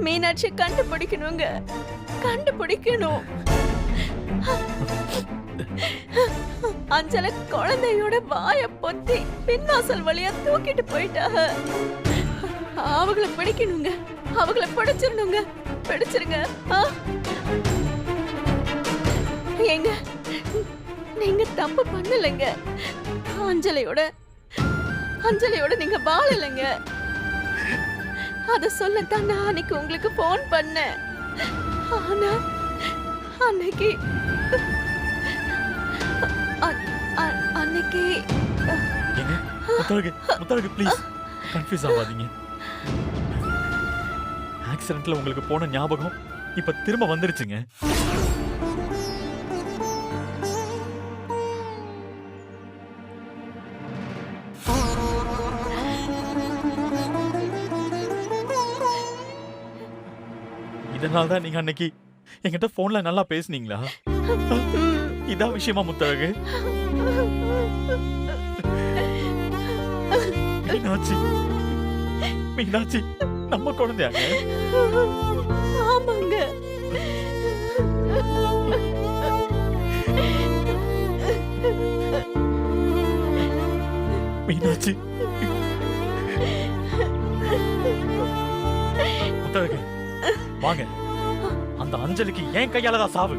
மீனாட்சி கண்டுபிடிக்கணுங்க, கண்டுபிடிக்கணும். அஞ்சல குழந்தையோட வாய பொத்தி பின்வாசல் வழியா தூக்கிட்டு போயிட்டாங்க. அவங்கள பிடிக்கணுங்க, அவங்கள பிடிச்சிடணுங்க, பிடிச்சிருங்க. ஏங்க, நீங்க தப்பு பண்ணலைங்க. அஞ்சலியோட நீங்க வாழலைங்க. அத சொல்லத்தான் நான் அன்னைக்கு உங்களுக்கு போன் பண்ணேன். ஆனா அன்னைக்கு ப்ளீஸ் கன்ஃபியூஸ் ஆகாதீங்க. ஆக்சிடென்ட்ல உங்களுக்கு போன ஞாபகம் இப்ப திரும்ப வந்துருச்சுங்க. இதனால்தான் நீங்க அன்னைக்கு என்கிட்ட போன்ல நல்லா பேசுனீங்களா? இதான் விஷயமா முத்தழகு? மீனாட்சி நம்ம குழந்தையாங்க. ஆமாங்க. மீனாட்சி, முத்தழகு வாங்க, அந்த அஞ்சலிக்கு ஏன் கையாலதான் சாவு.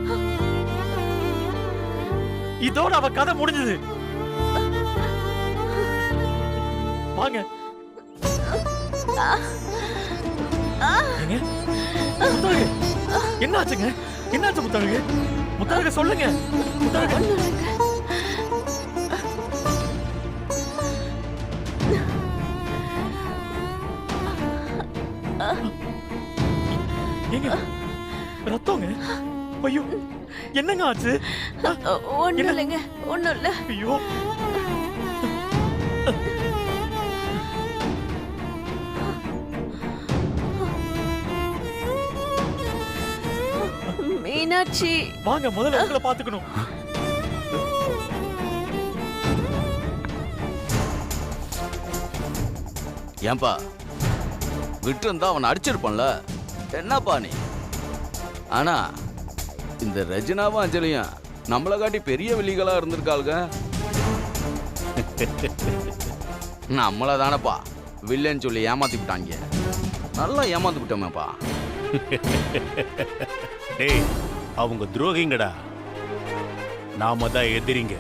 இதோட அவ கதை முடிஞ்சது. வாங்க. முத்தழகு என்னாச்சுங்க? என்னாச்சு முத்தழகு? முத்தழகு சொல்லுங்க. முத்தழகு ஏங்க ரத்தங்க? ஐயோ என்னங்க ஆச்சு? ஒண்ணும் இல்லைங்க, ஒண்ணும் இல்ல. ஐயோ மீனாட்சி வாங்க, முதல்ல உங்களை பாத்துக்கணும். ஏன்பா விட்டு இருந்தா அவனை அடிச்சிருப்பான்ல, என்னப்பா நீ? ஆனா இந்த ரஜினாவும் அஞ்சலியும் நம்மளை காட்டி பெரிய வில்லிகளா இருந்திருக்காளுங்க. நம்மள தானப்பா வில்லன்னு சொல்லி ஏமாத்தி விட்டாங்க. நல்லா ஏமாந்து விட்டோமேப்பா. டேய், அவங்க துரோகிங்கடா, நாம தான் எதிரிங்க.